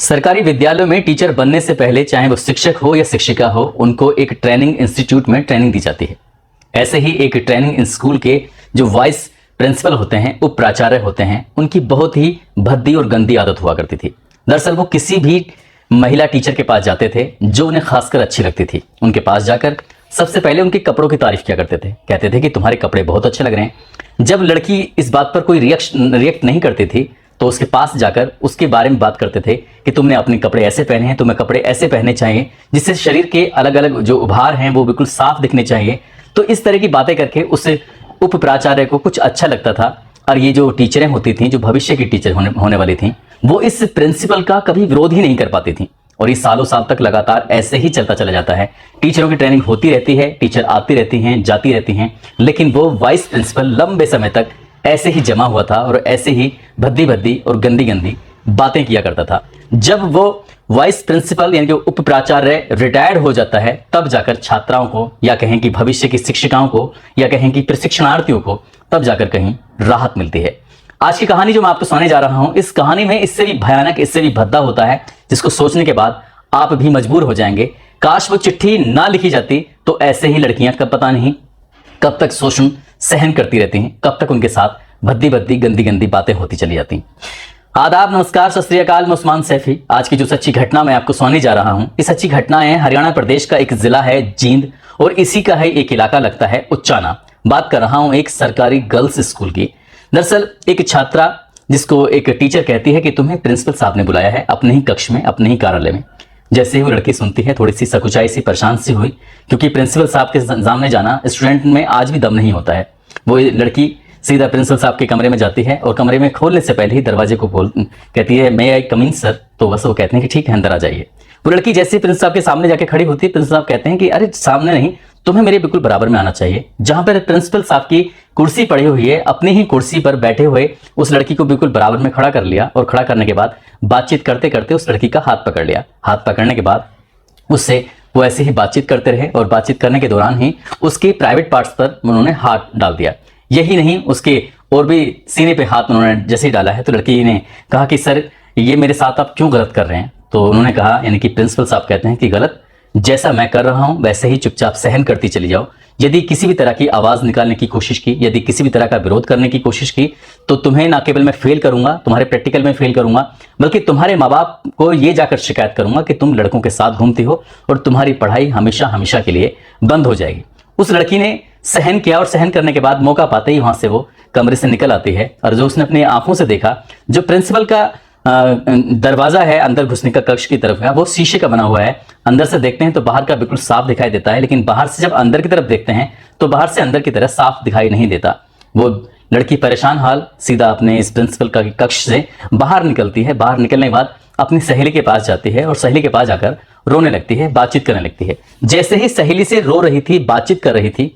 सरकारी विद्यालयों में टीचर बनने से पहले चाहे वो शिक्षक हो या शिक्षिका हो, उनको एक ट्रेनिंग इंस्टीट्यूट में ट्रेनिंग दी जाती है। ऐसे ही एक ट्रेनिंग स्कूल के जो वाइस प्रिंसिपल होते हैं, उप प्राचार्य होते हैं, उनकी बहुत ही भद्दी और गंदी आदत हुआ करती थी। दरअसल वो किसी भी महिला टीचर के पास जाते थे जो उन्हें खासकर अच्छी लगती थी, उनके पास जाकर सबसे पहले उनके कपड़ों की तारीफ किया करते थे। कहते थे कि तुम्हारे कपड़े बहुत अच्छे लग रहे हैं। जब लड़की इस बात पर कोई रिएक्ट नहीं करती थी तो उसके पास जाकर उसके बारे में बात करते थे कि तुमने अपने कपड़े ऐसे पहने हैं, तुम्हें कपड़े ऐसे पहनने चाहिए जिससे शरीर के अलग अलग जो उभार हैं वो बिल्कुल साफ दिखने चाहिए। तो इस तरह की बातें करके उस उप प्राचार्य को कुछ अच्छा लगता था। और ये जो टीचरें होती थीं, जो भविष्य की टीचर होने वाली थीं, वो इस प्रिंसिपल का कभी विरोध ही नहीं कर पाती थीं। और ये सालों साल तक लगातार ऐसे ही चलता चला जाता है। टीचरों की ट्रेनिंग होती रहती है, टीचर आती रहती हैं, जाती रहती हैं, लेकिन वो वाइस प्रिंसिपल लंबे समय तक ऐसे ही जमा हुआ था और ऐसे ही भद्दी भद्दी और गंदी गंदी बातें किया करता था। जब वो वाइस प्रिंसिपल यानी कि उप प्राचार्य रिटायर्ड हो जाता है, तब जाकर छात्राओं को या कहें कि भविष्य की शिक्षिकाओं को या कहें कि प्रशिक्षणार्थियों को तब जाकर कहीं राहत मिलती है। आज की कहानी जो मैं आपको सुनाने जा रहा हूं, इस कहानी में इससे भी भयानक, इससे भी भद्दा होता है, जिसको सोचने के बाद आप भी मजबूर हो जाएंगे। काश वो चिट्ठी ना लिखी जाती तो ऐसे ही लड़कियां कब पता नहीं कब तक शोषण सहन करती रहती हैं, कब तक उनके साथ भद्दी भद्दी गंदी गंदी बातें होती चली जाती। आदाब, नमस्कार, सत श्री अकाल, मैं उस्मान सैफी। आज की जो सच्ची घटना मैं आपको सुनाने जा रहा हूं, इस सच्ची घटना है हरियाणा प्रदेश का एक जिला है जींद, और इसी का है एक इलाका लगता है उच्चाना। बात कर रहा हूं एक सरकारी गर्ल्स स्कूल की। दरअसल एक छात्रा जिसको एक टीचर कहती है कि तुम्हें प्रिंसिपल साहब ने बुलाया है अपने ही कक्ष में, अपने ही कार्यालय में। जैसे ही वो लड़की सुनती है, थोड़ी सी सकुचाई सी, परेशान सी हुई, क्योंकि प्रिंसिपल साहब के सामने जाना स्टूडेंट में आज भी दम नहीं होता है। वो लड़की सीधा प्रिंसिपल साहब के कमरे में जाती है और कमरे में खोलने से पहले ही दरवाजे को कहती है, मे आई कम इन सर। तो बस वो कहते हैं कि ठीक है, अंदर आ जाइए। वो लड़की जैसे प्रिंसिपल साहब के सामने जाके खड़ी होती है, प्रिंसिपल साहब कहते हैं कि अरे सामने नहीं, तुम्हें मेरे बिल्कुल बराबर में आना चाहिए। जहां पर प्रिंसिपल साहब की कुर्सी पड़ी हुई है, अपनी ही कुर्सी पर बैठे हुए उस लड़की को बिल्कुल बराबर में खड़ा कर लिया, और खड़ा करने के बाद बातचीत करते करते उस लड़की का हाथ पकड़ लिया। हाथ पकड़ने के बाद उससे वो ऐसे ही बातचीत करते रहे, और बातचीत करने के दौरान ही उसके प्राइवेट पार्ट्स पर उन्होंने हाथ डाल दिया। यही नहीं, उसके और भी सीने पे हाथ उन्होंने जैसे ही डाला है तो लड़की ने कहा कि सर ये मेरे साथ आप क्यों गलत कर रहे हैं। तो उन्होंने कहा, यानी कि प्रिंसिपल साहब कहते हैं कि गलत जैसा मैं कर रहा हूं वैसे ही चुपचाप सहन करती चली जाओ। यदि किसी भी तरह की आवाज निकालने की कोशिश की, यदि किसी भी तरह का विरोध करने की कोशिश की, तो तुम्हें ना केवल मैं फेल करूंगा, तुम्हारे प्रैक्टिकल में फेल करूंगा, बल्कि तुम्हारे माँ बाप को ये जाकर शिकायत करूंगा कि तुम लड़कों के साथ घूमती हो और तुम्हारी पढ़ाई हमेशा हमेशा के लिए बंद हो जाएगी। उस लड़की ने सहन किया, और सहन करने के बाद मौका पाते ही वहां से वो कमरे से निकल आती है। और जो उसने अपनी आंखों से देखा, जो प्रिंसिपल का दरवाजा है अंदर घुसने का कक्ष की तरफ का, वो शीशे का बना हुआ है। अंदर से देखते हैं तो बाहर का बिल्कुल साफ दिखाई देता है, लेकिन बाहर से जब अंदर की तरफ देखते हैं तो बाहर से अंदर की तरह साफ दिखाई नहीं देता। वो लड़की परेशान हाल सीधा अपने इस प्रिंसिपल का कक्ष से बाहर निकलती है। बाहर निकलने के बाद अपनी सहेली के पास जाती है और सहेली के पास जाकर रोने लगती है, बातचीत करने लगती है। जैसे ही सहेली से रो रही थी, बातचीत कर रही थी,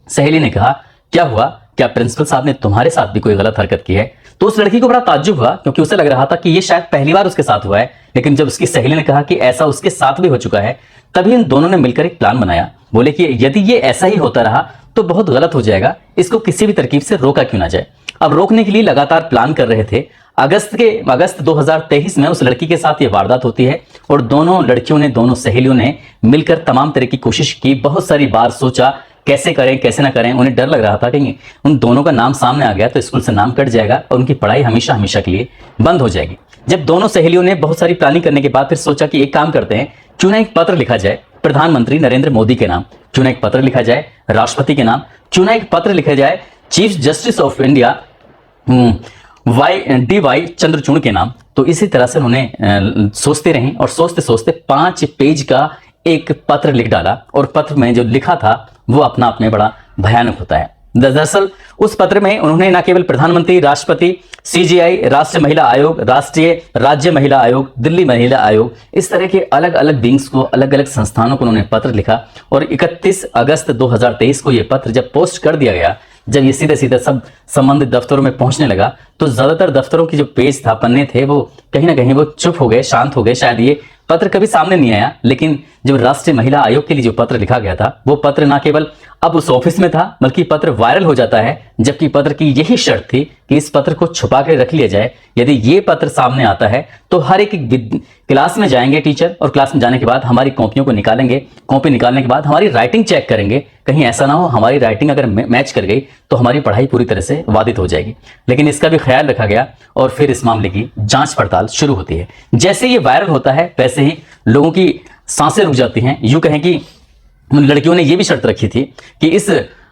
सहेली ने कहा, क्या हुआ, क्या प्रिंसिपल साहब ने तुम्हारे साथ भी कोई गलत हरकत की है। तो उस लड़की को बड़ा ताज्जुब हुआ, क्योंकि उसे लग रहा था कि ये शायद पहली बार उसके साथ हुआ है। लेकिन जब उसकी सहेली ने कहा कि ऐसा उसके साथ भी हो चुका है, तभी इन दोनों ने मिलकर एक प्लान बनाया। बोले कि यदि ये ऐसा ही होता रहा तो बहुत गलत हो जाएगा, इसको किसी भी तरकीब से रोका क्यों ना जाए। अब रोकने के लिए लगातार प्लान कर रहे थे। अगस्त 2023 में उस लड़की के साथ ये वारदात होती है, और दोनों लड़कियों ने, दोनों सहेलियों ने मिलकर तमाम तरह की कोशिश की। बहुत सारी बार सोचा कैसे करें कैसे ना करें। उन्हें डर लग रहा था कि उन दोनों का नाम सामने आ गया तो स्कूल से नाम कट जाएगा और उनकी पढ़ाई हमेशा हमेशा के लिए बंद हो जाएगी। जब दोनों सहेलियों ने बहुत सारी प्लानिंग करने के बाद फिर सोचा कि एक काम करते हैं, क्यों ना एक पत्र लिखा जाए प्रधानमंत्री नरेंद्र मोदी के नाम, क्यों ना एक पत्र लिखा जाए राष्ट्रपति के नाम, क्यों ना एक पत्र लिखा जाए chief justice of India DY Chandrachud के नाम। तो इसी तरह से उन्होंने सोचते रहे, और सोचते सोचते 5 पेज का एक पत्र लिख डाला। और पत्र में जो लिखा था वो अपना आप में बड़ा भयानक होता है। दरअसल उस पत्र में उन्होंने न केवल प्रधानमंत्री, राष्ट्रपति, CGI, राष्ट्रीय महिला आयोग, राज्य महिला आयोग, दिल्ली महिला आयोग, इस तरह के अलग अलग विंग्स को, अलग अलग संस्थानों को उन्होंने पत्र लिखा। और 31 अगस्त 2023 को यह पत्र जब पोस्ट कर दिया गया, जब ये सीधे सीधे सब संबंधित दफ्तरों में पहुंचने लगा, तो ज्यादातर दफ्तरों की जो पेज था, पन्ने थे, वो कहीं ना कहीं वो चुप हो गए, शांत हो गए। शायद ये पत्र कभी सामने नहीं आया, लेकिन जब राष्ट्रीय महिला आयोग के लिए जो पत्र लिखा गया था, वो पत्र ना केवल अब उस ऑफिस में था, बल्कि पत्र वायरल हो जाता है। जबकि पत्र की यही शर्त थी कि इस पत्र को छुपा के रख लिया जाए। यदि ये पत्र सामने आता है तो हर एक क्लास में जाएंगे टीचर, और क्लास में जाने के बाद हमारी कॉपियों को निकालेंगे। कॉपी निकालने के बाद हमारी राइटिंग चेक करेंगे, कहीं ऐसा ना हो हमारी राइटिंग अगर मैच कर गई तो हमारी पढ़ाई पूरी तरह से बाधित हो जाएगी। लेकिन इसका भी ख्याल रखा गया और फिर इस मामले की जांच पड़ताल शुरू होती है। जैसे ये वायरल होता है वैसे ही लोगों की सांसें रुक जाती हैं। यूं कहें कि उन लड़कियों ने ये भी शर्त रखी थी कि इस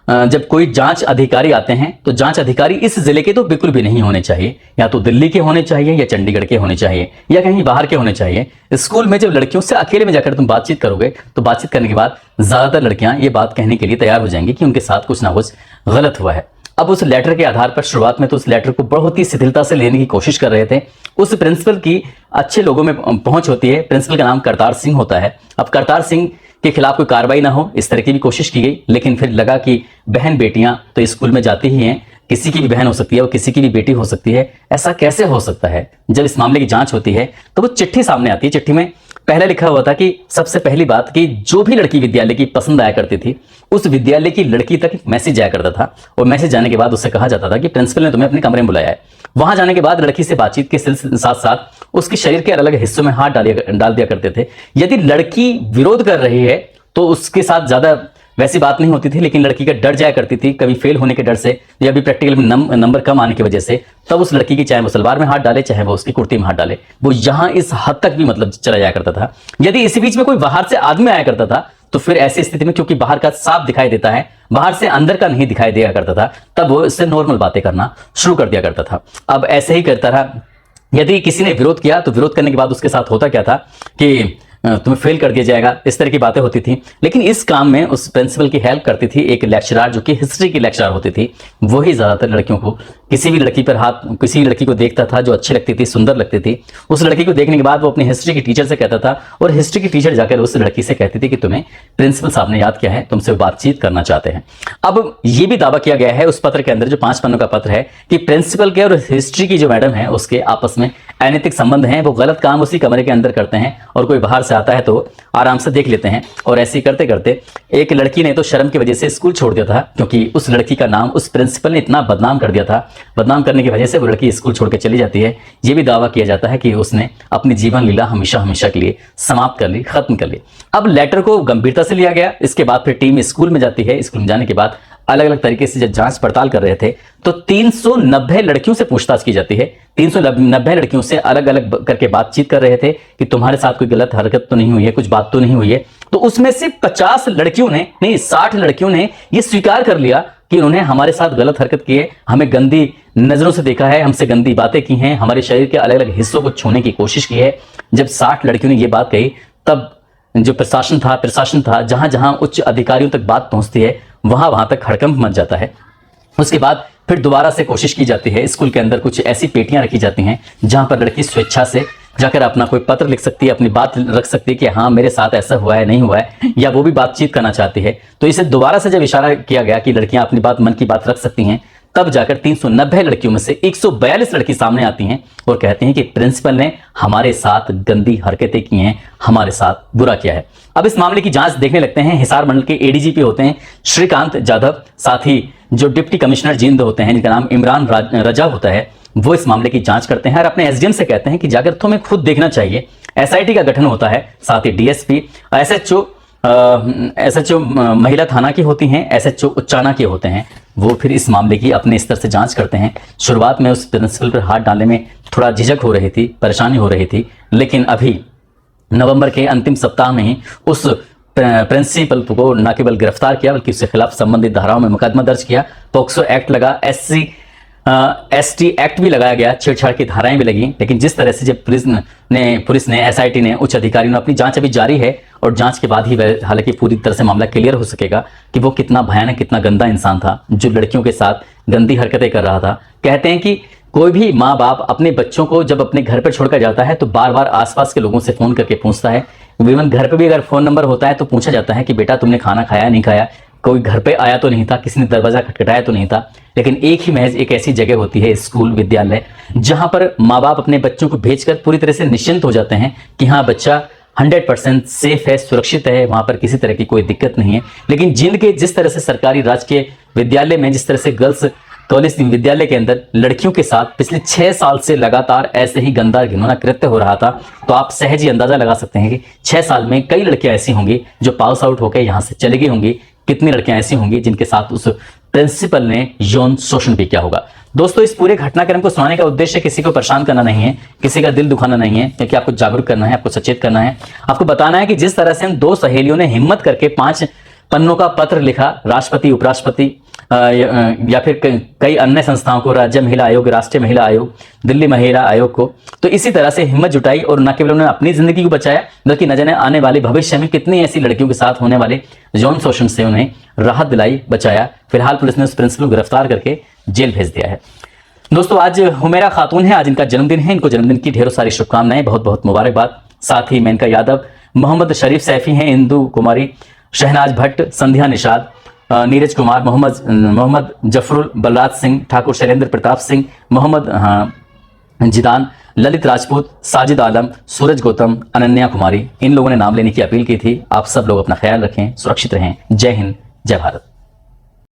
जब कोई जांच अधिकारी आते हैं तो जांच अधिकारी इस जिले के तो बिल्कुल भी नहीं होने चाहिए, या तो दिल्ली के होने चाहिए या चंडीगढ़ के होने चाहिए या कहीं बाहर के होने चाहिए। स्कूल में जब लड़कियों से अकेले में जाकर तुम बातचीत करोगे तो बातचीत करने के बाद ज्यादातर लड़कियां ये बात कहने के लिए तैयार हो जाएंगी कि उनके साथ कुछ ना कुछ गलत हुआ है। अब उस लेटर के आधार पर शुरुआत में तो उस लेटर को बहुत ही शिथिलता से लेने की कोशिश कर रहे थे। उस प्रिंसिपल की अच्छे लोगों में पहुंच होती है। प्रिंसिपल का नाम करतार सिंह होता है। अब करतार सिंह के खिलाफ कोई कार्रवाई ना हो, इस तरह की भी कोशिश की गई, लेकिन फिर लगा कि बहन बेटियां तो स्कूल में जाती ही हैं, किसी की भी बहन हो सकती है और किसी की भी बेटी हो सकती है, ऐसा कैसे हो सकता है। जब इस मामले की जांच होती है तो वो चिट्ठी सामने आती है। चिट्ठी में पहले लिखा हुआ था कि सबसे पहली बात कि जो भी लड़की विद्यालय की पसंद आया करती थी उस विद्यालय की लड़की तक एक मैसेज आया करता था, और मैसेज जाने के बाद उससे कहा जाता था कि प्रिंसिपल ने तुम्हें अपने कमरे में बुलाया है। वहां जाने के बाद लड़की से बातचीत के साथ साथ उसके शरीर के अलग अलग हिस्सों में हाथ डाल दिया करते थे। यदि लड़की विरोध कर रही है तो उसके साथ ज्यादा वैसी बात नहीं होती थी, लेकिन लड़की का डर जाया करती थी कभी फेल होने के डर से या भी प्रैक्टिकल में नंबर कम आने की वजह से। तब उस लड़की की चाहे वो सलवार में हाथ डाले चाहे वो उसकी कुर्ती में हाथ डाले, वो यहां इस हद तक भी मतलब चला जाया करता था। यदि इसी बीच में कोई बाहर से आदमी आया करता था तो फिर ऐसी स्थिति में, क्योंकि बाहर का साफ दिखाई देता है, बाहर से अंदर का नहीं दिखाई दिया करता था, तब वो इससे नॉर्मल बातें करना शुरू कर दिया करता था। अब ऐसे ही करता रहा। यदि किसी ने विरोध किया तो विरोध करने के बाद उसके साथ होता क्या था कि तुम्हें फेल कर दिया जाएगा, इस तरह की बातें होती थी। लेकिन इस काम में उस प्रिंसिपल की हेल्प करती थी एक लेक्चरर, जो कि हिस्ट्री की लेक्चरर होती थी। वही ज्यादातर लड़कियों को, किसी भी लड़की पर हाथ, किसी भी लड़की को देखता था जो अच्छी लगती थी, सुंदर लगती थी, उस लड़की को देखने के बाद वो अपनी हिस्ट्री की टीचर से कहता था, और हिस्ट्री की टीचर जाकर उस लड़की से कहती थी कि तुम्हें प्रिंसिपल साहब ने याद किया है, तुमसे बातचीत करना चाहते हैं। अब ये भी दावा किया गया है उस पत्र के अंदर, जो 5 पन्नों का पत्र है, कि प्रिंसिपल के और हिस्ट्री की जो मैडम है उसके आपस में अनैतिक संबंध हैं। वो गलत काम उसी कमरे के अंदर करते हैं और कोई बाहर से आता है तो आराम से देख लेते हैं। और ऐसे करते करते एक लड़की ने तो शर्म की वजह से स्कूल छोड़ दिया था, क्योंकि उस लड़की का नाम उस प्रिंसिपल ने इतना बदनाम कर दिया था। बदनाम करने की वजह से वो लड़की स्कूल छोड़ के चली जाती है। ये भी दावा किया जाता है कि उसने अपनी जीवन लीला हमेशा हमेशा के लिए समाप्त कर ली, खत्म कर ली। अब लेटर को गंभीरता से लिया गया। इसके बाद फिर टीम स्कूल में जाती है। स्कूल में जाने के बाद अलग अलग तरीके से जब जांच पड़ताल कर रहे थे तो 390 लड़कियों से पूछताछ की जाती है। 390 लड़कियों से अलग अलग करके बातचीत कर रहे थे कि तुम्हारे साथ कोई गलत हरकत तो नहीं हुई है, कुछ बात तो नहीं हुई है। तो उसमें से 50 लड़कियों ने, नहीं 60 लड़कियों ने ये स्वीकार कर लिया कि उन्होंने हमारे साथ गलत हरकत की है, हमें गंदी नजरों से देखा है, हमसे गंदी बातें की हैं, हमारे शरीर के अलग अलग हिस्सों को छूने की कोशिश की है। जब 60 लड़कियों ने ये बात कही तब जो प्रशासन था, जहां जहां उच्च अधिकारियों तक बात पहुंचती है वहां तक हड़कंप मच जाता है। उसके बाद फिर दोबारा से कोशिश की जाती है। स्कूल के अंदर कुछ ऐसी पेटियां रखी जाती हैं जहां पर लड़की स्वेच्छा से जाकर अपना कोई पत्र लिख सकती है, अपनी बात रख सकती है कि हाँ मेरे साथ ऐसा हुआ है, नहीं हुआ है, या वो भी बातचीत करना चाहती है। तो इसे दोबारा से जब इशारा किया गया कि लड़कियां अपनी बात, मन की बात रख सकती हैं, तब जाकर 390 लड़कियों में से 142 लड़की सामने आती हैं और कहती हैं कि प्रिंसिपल ने हमारे साथ गंदी हरकतें की हैं, हमारे साथ बुरा किया है। अब इस मामले की जांच देखने लगते हैं हिसार मंडल के एडीजीपी होते हैं श्रीकांत जाधव, साथ ही जो डिप्टी कमिश्नर जींद होते हैं जिनका नाम इमरान रजा होता है, वो इस मामले की जांच करते हैं और अपने एसडीएम से कहते हैं कि जाकर तुम्हें खुद देखना चाहिए। एसआईटी का गठन होता है, साथ ही डीएसपी, एसएचओ महिला थाना की होती हैं, एसएचओ उच्चाना के होते हैं। वो फिर इस मामले की अपने स्तर से जांच करते हैं। शुरुआत में उस प्रिंसिपल पर हाथ डालने में थोड़ा झिझक हो रही थी, परेशानी हो रही थी, लेकिन अभी नवंबर के अंतिम सप्ताह में ही उस प्रिंसिपल को न केवल गिरफ्तार किया बल्कि उसके खिलाफ संबंधित धाराओं में मुकदमा दर्ज किया। पॉक्सो एक्ट लगा, एसटी एक्ट भी लगाया गया, छेड़छाड़ की धाराएं भी लगी। लेकिन जिस तरह से जब पुलिस ने एसआईटी ने, उच्च अधिकारियों ने, अपनी जांच अभी जारी है और जांच के बाद ही वह हालांकि पूरी तरह से मामला क्लियर हो सकेगा कि वो कितना भयानक, कितना गंदा इंसान था जो लड़कियों के साथ गंदी हरकतें कर रहा था। कहते हैं कि कोई भी माँ बाप अपने बच्चों को जब अपने घर पर छोड़कर जाता है तो बार बार आसपास के लोगों से फोन करके पूछता है। इवन घर पे भी अगर फोन नंबर होता है तो पूछा जाता है कि बेटा तुमने खाना खाया नहीं खाया, कोई घर पे आया तो नहीं था, किसी ने दरवाजा खटखटाया तो नहीं था। लेकिन एक ही महज एक ऐसी जगह होती है स्कूल, विद्यालय, जहां पर माँ बाप अपने बच्चों को भेजकर पूरी तरह से निश्चिंत हो जाते हैं कि हाँ बच्चा 100% सेफ है, सुरक्षित है, वहां पर किसी तरह की कोई दिक्कत नहीं है। लेकिन जिंद के जिस तरह से सरकारी राजकीय विद्यालय में जिस तरह से गर्ल्स कॉलेज विद्यालय के अंदर लड़कियों के साथ पिछले 6 साल से लगातार ऐसे ही गंदा घिनौना कृत्य हो रहा था, तो आप सहज ही अंदाजा लगा सकते हैं कि 6 साल में कई लड़कियां ऐसी होंगी जो पास आउट होकर यहां से चली गई होंगी। कितनी लड़कियां ऐसी होंगी जिनके साथ उस प्रिंसिपल ने यौन शोषण भी किया होगा। दोस्तों, इस पूरे घटनाक्रम को सुनाने का उद्देश्य किसी को परेशान करना नहीं है, किसी का दिल दुखाना नहीं है, क्योंकि आपको जागरूक करना है, आपको सचेत करना है, आपको बताना है कि जिस तरह से इन 2 सहेलियों ने हिम्मत करके 5 पन्नों का पत्र लिखा राष्ट्रपति, उपराष्ट्रपति या फिर कई अन्य संस्थाओं को, राज्य महिला आयोग, राष्ट्रीय महिला आयोग, दिल्ली महिला आयोग को, तो इसी तरह से हिम्मत जुटाई और न केवल उन्होंने अपनी जिंदगी को बचाया बल्कि न जाने आने वाले भविष्य में कितनी ऐसी लड़कियों के साथ होने वाले यौन शोषण से उन्हें राहत दिलाई, बचाया। फिलहाल पुलिस ने उस प्रिंसिपल को गिरफ्तार करके जेल भेज दिया है। दोस्तों, आज हुमेरा खातून है, आज इनका जन्मदिन है, इनको जन्मदिन की ढेरों सारी शुभकामनाएं, बहुत बहुत मुबारकबाद। साथ ही मेनका यादव, मोहम्मद शरीफ सैफी हैं, इंदु कुमारी, शहनाज भट्ट, संध्या निषाद, नीरज कुमार, मोहम्मद जफरुल, बलराज सिंह ठाकुर, शैलेंद्र प्रताप सिंह, मोहम्मद जिदान, ललित राजपूत, साजिद आलम, सूरज गौतम, अनन्या कुमारी, इन लोगों ने नाम लेने की अपील की थी। आप सब लोग अपना ख्याल रखें, सुरक्षित रहें। जय हिंद, जय भारत।